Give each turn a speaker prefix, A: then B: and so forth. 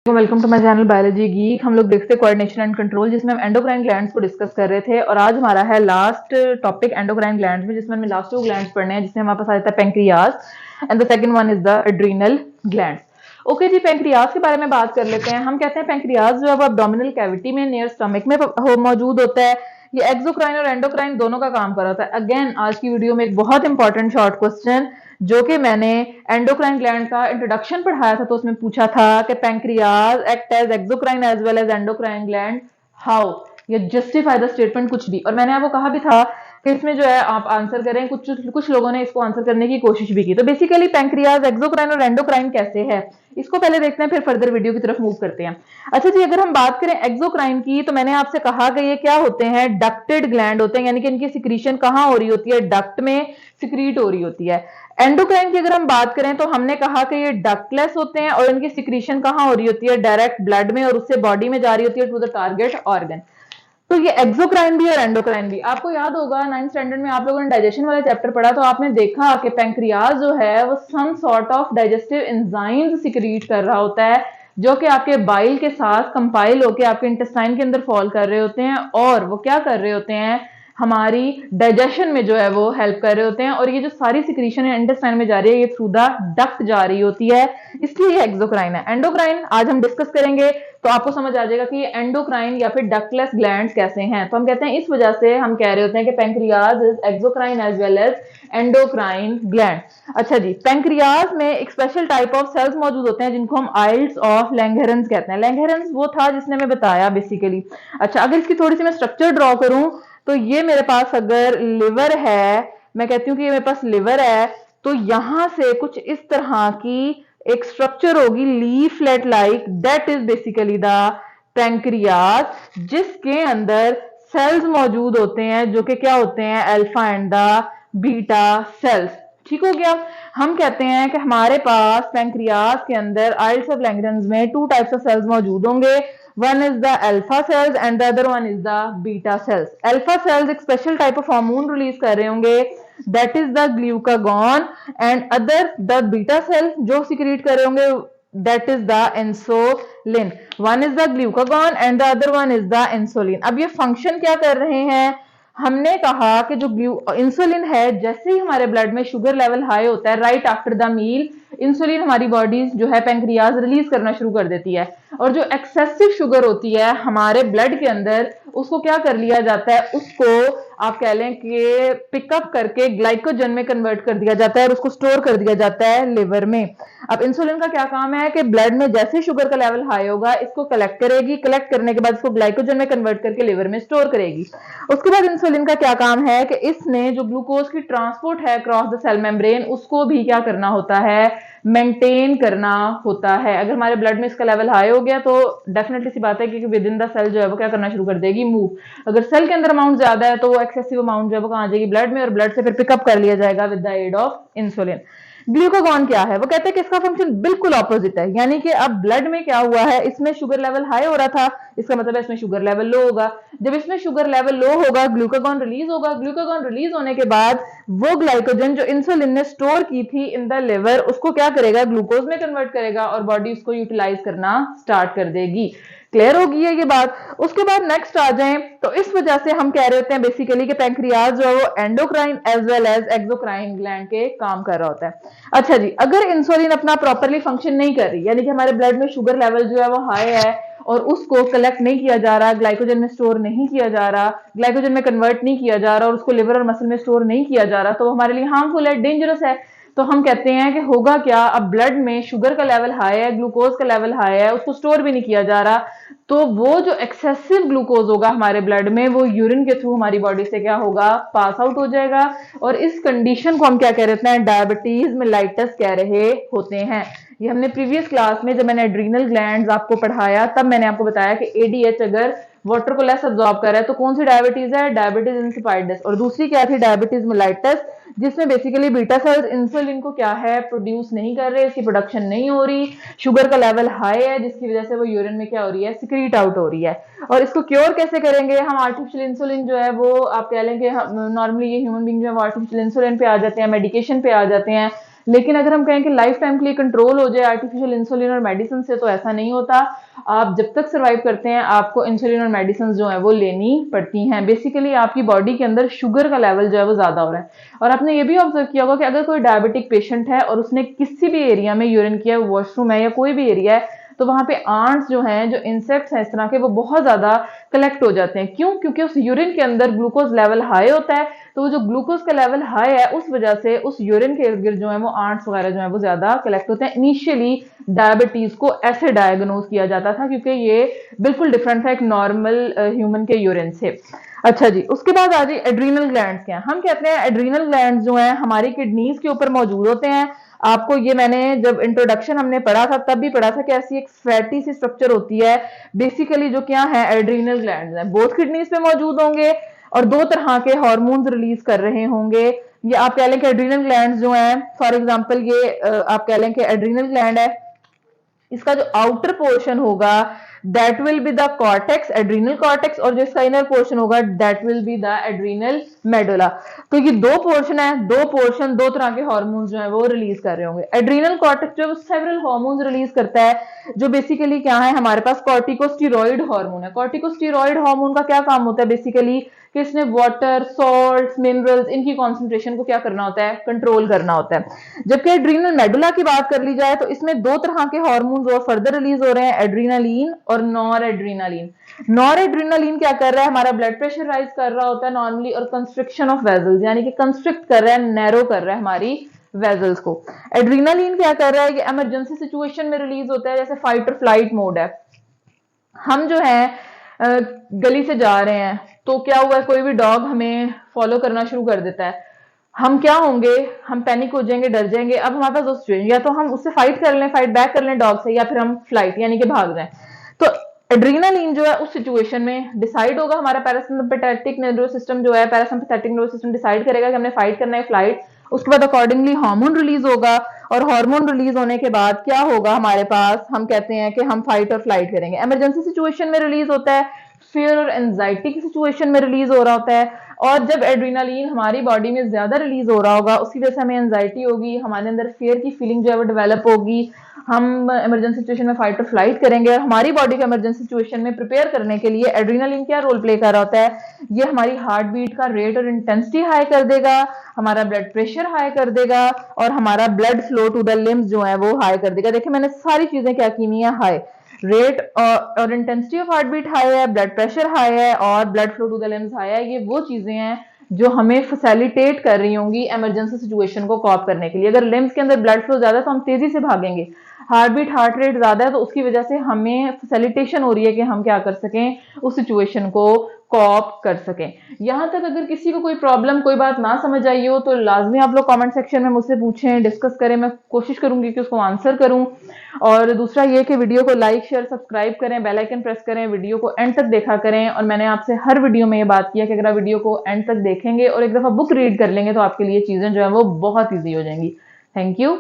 A: Welcome to my channel biology geek. हम लोग देखते कोऑर्डिनेशन एंड कंट्रोल, जिसमें हम एंडोक्राइन ग्लैंड्स को डिस्कस कर रहे थे और आज हमारा है लास्ट टॉपिक एंडोक्राइन ग्लैंड्स में, जिसमें हमें लास्ट 2 ग्लैंड्स पढ़ने हैं, जिसमें हमारे पास आ जाता है pancreas and the second one is the adrenal glands. Okay जी, पैंक्रियाज के बारे में बात कर लेते हैं। हम कहते हैं पैंक्रियाज जो है वो एब्डोमिनल कैविटी में नियर स्टमक में मौजूद होता है। ये एक्सोक्राइन और एंडोक्राइन दोनों का काम कर रहा है। अगेन आज की वीडियो में एक बहुत इंपॉर्टेंट शॉर्ट क्वेश्चन जो कि मैंने एंडोक्राइन ग्लैंड का इंट्रोडक्शन पढ़ाया था, तो उसमें पूछा था कि pancreas act as exocrine as well as endocrine gland, how, ये जस्टिफाई द स्टेटमेंट कुछ भी। और मैंने आपको कहा भी था कि इसमें जो है आप आंसर करें। कुछ लोगों ने इसको आंसर करने की कोशिश भी की। तो बेसिकली पैंक्रियाज एक्सोक्राइन और एंडोक्राइन कैसे है, इसको पहले देखते हैं, फिर फर्दर वीडियो की तरफ मूव करते हैं। अच्छा जी, अगर हम बात करें एक्सोक्राइन की, तो मैंने आपसे कहा कि ये क्या होते हैं, डक्टेड ग्लैंड होते हैं, यानी कि इनकी सिक्रीशन कहां हो रही होती है, डक्ट में सिक्रीट हो रही होती है। एंडोक्राइन की अगर हम बात करें तो हमने कहा कि ये डक्टलेस होते हैं और इनकी सिक्रीशन कहां हो रही होती है, डायरेक्ट ब्लड में, और उससे बॉडी में जा रही होती है टू द टारगेट ऑर्गन। तो ये एक्सोक्राइन भी और एंडोक्राइन भी। आपको याद होगा 9th स्टैंडर्ड में आप लोगों ने डाइजेशन वाला चैप्टर पढ़ा, तो आपने देखा कि पैंक्रियाज जो है वो some sort of digestive enzymes secrete कर रहा होता है, जो कि आपके बाइल के साथ कंपाइल होकर आपके इंटेस्टाइन के अंदर फॉल कर रहे होते हैं, और वो क्या कर रहे होते हैं, हमारी डाइजेशन में जो है वो हेल्प कर रहे होते हैं। और ये जो सारी सिक्रीशन है इंटेस्टाइन में जा रही है, ये थ्रू द डक्ट जा रही होती है, इसलिए ये एक्सोक्राइन है। एंडोक्राइन आज हम डिस्कस करेंगे, तो आपको समझ आ जाएगा कि ये एंडोक्राइन या फिर डक्टलेस ग्लैंड्स कैसे हैं। तो हम कहते हैं इस वजह से हम कह रहे होते हैं कि pancreas is exocrine as well as endocrine gland. अच्छा जी, पैंक्रियाज में एक स्पेशल टाइप ऑफ सेल्स मौजूद होते हैं जिनको हम आइल्स ऑफ लैंगहेरन्स कहते हैं। लैंगहेरन्स वो था जिसने हमें बताया बेसिकली। अच्छा, अगर इसकी थोड़ी सी मैं स्ट्रक्चर ड्रॉ करूं, तो ये मेरे पास अगर लिवर है, मैं कहती हूँ कि ये मेरे पास लिवर है, तो यहां से कुछ इस तरह की एक स्ट्रक्चर होगी leaflet like, that is basically the pancreas, जिसके अंदर सेल्स मौजूद होते हैं जो कि क्या होते हैं, alpha and the beta sales. ठीक हो गया। हम कहते हैं कि हमारे पास पैंक्रियाज के अंदर आइल्स ऑफ लैंगरेंस में 2 टाइप्स ऑफ सेल्स मौजूद होंगे। One is the alpha cells and the other one is the beta cells. Alpha cells एक special type of hormone release कर रहे होंगे, that is the glucagon, and other the beta cell जो secrete कर रहे होंगे, that is the insulin. One is the glucagon and the other one is the insulin. अब ये फंक्शन क्या कर रहे हैं, हमने कहा कि जो इंसुलिन है, जैसे ही हमारे ब्लड में शुगर लेवल हाई होता है, right after the meal, insulin हमारी बॉडी जो है पैंक्रियाज रिलीज करना शुरू कर देती है। और जो एक्सेसिव शुगर होती है हमारे ब्लड के अंदर, उसको क्या कर लिया जाता है, उसको आप कह लें कि पिकअप करके ग्लाइकोजन में कन्वर्ट कर दिया जाता है और उसको स्टोर कर दिया जाता है लिवर में। अब इंसुलिन का क्या काम है कि ब्लड में जैसे शुगर का लेवल हाई होगा, इसको कलेक्ट करेगी, कलेक्ट करने के बाद इसको ग्लाइकोजन में कन्वर्ट करके लिवर में स्टोर करेगी। उसके बाद इंसुलिन का क्या काम है कि इसने जो ग्लूकोज की ट्रांसपोर्ट है क्रॉस द सेल मेम्ब्रेन, उसको भी क्या करना होता है, मेंटेन करना होता है। अगर हमारे ब्लड में इसका लेवल हाई हो गया तो डेफिनेटली सी बात है कि विद इन द सेल जो है वो क्या करना शुरू कर देगी, मूव। अगर सेल के अंदर अमाउंट ज्यादा है तो वो एक्सेसिव अमाउंट जो है वो कहां आ जाएगी, ब्लड में, और ब्लड से फिर पिकअप कर लिया जाएगा with the aid of insulin. Glucagon क्या है, वो कहते हैं कि इसका फंक्शन बिल्कुल ऑपोजिट है, यानी कि अब ब्लड में क्या हुआ है, इसमें शुगर लेवल हाई हो रहा था, इसका मतलब है इसमें शुगर लेवल लो होगा। जब इसमें शुगर लेवल लो होगा, ग्लूकागॉन रिलीज होगा। ग्लूकागॉन रिलीज होने के बाद वो ग्लाइकोजन जो इंसुलिन ने स्टोर की थी इन द लिवर, उसको क्या करेगा, ग्लूकोज में कन्वर्ट करेगा और बॉडी उसको यूटिलाइज करना स्टार्ट कर देगी। क्लियर होगी है ये बात। उसके बाद नेक्स्ट आ जाएं, तो इस वजह से हम कह रहे होते हैं बेसिकली कि पैंक्रियाज जो है वो endocrine as well as exocrine gland के काम कर रहा होता है। अच्छा जी, अगर इंसुलिन अपना प्रॉपरली फंक्शन नहीं कर रही, यानी कि हमारे ब्लड में शुगर लेवल जो है वो हाई है और उसको कलेक्ट नहीं किया जा रहा, ग्लाइकोजन में स्टोर नहीं किया जा रहा, ग्लाइकोजन में कन्वर्ट नहीं किया जा रहा, और उसको लिवर और मसल में स्टोर नहीं किया जा रहा, तो हमारे लिए हार्मफुल है, डेंजरस है। तो हम कहते हैं कि होगा क्या, अब ब्लड में शुगर का लेवल हाई है, ग्लूकोज का लेवल हाई है, उसको स्टोर भी नहीं किया जा रहा, तो वो जो एक्सेसिव ग्लूकोज होगा हमारे ब्लड में, वो यूरिन के थ्रू हमारी बॉडी से क्या होगा, पास आउट हो जाएगा। और इस कंडीशन को हम क्या कह रहे हैं, डायबिटीज मेलाइटस कह रहे होते हैं। ये हमने प्रीवियस क्लास में जब मैंने एड्रीनल ग्लैंड्स आपको पढ़ाया, तब मैंने आपको बताया कि एडीएच अगर वाटर को लेस अब्सॉर्ब कर रहा है तो कौन सी डायबिटीज है, डायबिटीज इंसिपाइडस, और दूसरी क्या थी, डायबिटीज मेलाइटस, जिसमें बेसिकली बीटा सेल्स इंसुलिन को क्या है, प्रोड्यूस नहीं कर रहे, इसकी प्रोडक्शन नहीं हो रही, शुगर का लेवल हाई है, जिसकी वजह से वो यूरिन में क्या हो रही है, सिक्रीट आउट हो रही है। और इसको क्योर कैसे करेंगे हम, आर्टिफिशियल इंसुलिन जो है वो आप कह लेंगे, नॉर्मली ये ह्यूमन बींग जो है वो आर्टिफिशियल इंसुलिन पे आ जाते हैं, मेडिकेशन पे आ जाते हैं, लेकिन अगर हम कहें कि लाइफ टाइम के लिए कंट्रोल हो जाए आर्टिफिशियल इंसुलिन और मेडिसिन से, तो ऐसा नहीं होता। आप जब तक सर्वाइव करते हैं आपको इंसुलिन और मेडिसिन जो है वो लेनी पड़ती हैं। बेसिकली आपकी बॉडी के अंदर शुगर का लेवल जो है वो ज्यादा हो रहा है। और आपने ये भी ऑब्जर्व किया होगा कि अगर कोई डायबिटिक पेशेंट है और उसने किसी भी एरिया में यूरिन किया, वॉशरूम है या कोई भी एरिया है, तो वहां पे आंट्स जो हैं, जो इंसेक्ट्स हैं इस तरह के, वो बहुत ज्यादा कलेक्ट हो जाते हैं। क्यों? क्योंकि उस यूरिन के अंदर ग्लूकोज लेवल हाई होता है, तो वो जो ग्लूकोज का लेवल हाई है उस वजह से उस यूरिन के इर्द गिर्द जो है वो आंट्स वगैरह जो है वो ज्यादा कलेक्ट होते हैं। इनिशियली डायबिटीज को ऐसे डायग्नोज किया जाता था क्योंकि ये बिल्कुल डिफरेंट था एक नॉर्मल ह्यूमन के यूरिन से। अच्छा जी, उसके बाद आ जी एड्रीनल ग्लैंड्स क्या हैं। हम कहते हैं एड्रीनल ग्लैंड्स जो हैं हमारी किडनीज के ऊपर मौजूद होते हैं। आपको ये मैंने जब इंट्रोडक्शन हमने पढ़ा था तब भी पढ़ा था कि ऐसी एक फैटी सी स्ट्रक्चर होती है। बेसिकली जो क्या है, एड्रीनल ग्लैंड्स हैं, बोथ किडनीज पे मौजूद होंगे और दो तरह के हार्मोन्स रिलीज कर रहे होंगे। ये आप कह लें कि एड्रीनल ग्लैंड्स जो हैं, फॉर एग्जांपल ये आप कह लें कि एड्रीनल ग्लैंड है, इसका जो आउटर पोर्शन होगा that will be the cortex, adrenal cortex, और जो इसका इनर पोर्शन होगा that will be the adrenal medulla. तो ये दो पोर्शन है, दो पोर्शन दो तरह के हार्मोन्स जो है वो रिलीज कर रहे होंगे। एड्रीनल कॉर्टेक्स जो सेवरल हार्मोन्स रिलीज करता है, जो बेसिकली क्या है, हमारे पास कॉर्टिकोस्टेरॉइड हार्मोन है। कॉर्टिकोस्टेरॉइड हार्मोन का क्या काम होता है बेसिकली, कि इसने वाटर, सॉल्ट्स, मिनरल्स, इनकी कॉन्सेंट्रेशन को क्या करना होता है, कंट्रोल करना होता है। जबकि एड्रीनल मेडुला की बात कर ली जाए तो इसमें दो तरह के हार्मोन्स और फर्दर रिलीज हो रहे हैं, एड्रीनालीन और नॉर एड्रीनालीन। नॉर एड्रीनालीन क्या कर रहा है, हमारा ब्लड प्रेशर राइज कर रहा होता है नॉर्मली, और कंस्ट्रिक्शन ऑफ वेजल्स, यानी कि कंस्ट्रिक्ट कर रहा है, नैरो कर रहा है हमारी वेजल्स को। एड्रीनालीन क्या कर रहा है, कि इमरजेंसी सिचुएशन में रिलीज होता है, जैसे फाइट और फ्लाइट मोड है। हम जो है गली से जा रहे हैं तो क्या हुआ है, कोई भी डॉग हमें फॉलो करना शुरू कर देता है, हम क्या होंगे, हम पैनिक हो जाएंगे, डर जाएंगे। अब हमारे पास दो सिचुएशन, या तो हम उससे फाइट कर लें, फाइट बैक कर लें डॉग से, या फिर हम फ्लाइट यानी कि भाग जाएं। तो एड्रीनालीन जो है उस सिचुएशन में डिसाइड होगा, हमारा पैरासिम्पैथेटिक नर्वस सिस्टम जो है, पैरासिम्पैथेटिक नर्वस सिस्टम डिसाइड करेगा कि हमने फाइट करना है, फ्लाइट। उसके बाद अकॉर्डिंगली हार्मोन रिलीज होगा, और हार्मोन रिलीज होने के बाद क्या होगा हमारे पास, हम कहते हैं कि हम फाइट और फ्लाइट करेंगे। इमरजेंसी सिचुएशन में रिलीज होता है, फियर और एंजाइटी की सिचुएशन में रिलीज हो रहा होता है। और जब एड्रीनालीन हमारी बॉडी में ज्यादा रिलीज हो रहा होगा, उसकी वजह से हमें एंजाइटी होगी, हमारे अंदर फियर की फीलिंग जो है वो डेवलप होगी, हम इमरजेंसी सिचुएशन में फाइट और फ्लाइट करेंगे। और हमारी बॉडी को इमरजेंसी सिचुएशन में प्रिपेयर करने के लिए एड्रीनालीन क्या रोल प्ले कर रहा होता है, ये हमारी हार्ट बीट का रेट और इंटेंसिटी हाई कर देगा, हमारा ब्लड प्रेशर हाई कर देगा, और हमारा blood flow to the limbs जो है वो हाई कर देगा। देखिए मैंने सारी चीजें क्या की है, हाई रेट और intensity of heart beat high है, ब्लड प्रेशर हाई है, और blood flow to the limbs high है। ये वो चीजें हैं जो हमें फैसिलिटेट कर रही होंगी इमरजेंसी सिचुएशन को कॉप करने के लिए। अगर लिम्स के अंदर ब्लड फ्लो ज्यादा है तो हम तेजी से भागेंगे, हार्ट बीट हार्ट रेट ज्यादा है तो उसकी वजह से हमें फैसिलिटेशन हो रही है कि हम क्या कर सकें, उस सिचुएशन को कॉप कर सकें। यहां तक अगर किसी को कोई प्रॉब्लम, कोई बात ना समझ आई हो तो लाजमी आप लोग कमेंट सेक्शन में मुझसे पूछें, डिस्कस करें, मैं कोशिश करूंगी कि उसको आंसर करूं। और दूसरा ये कि वीडियो को लाइक शेयर सब्सक्राइब करें, बेल आइकन प्रेस करें, वीडियो को एंड तक देखा करें। और मैंने आपसे हर वीडियो में ये बात की है कि अगर आप वीडियो को एंड तक देखेंगे और एक दफा बुक रीड कर लेंगे तो आपके लिए चीजें जो है वो बहुत ईजी हो जाएंगी। Thank you.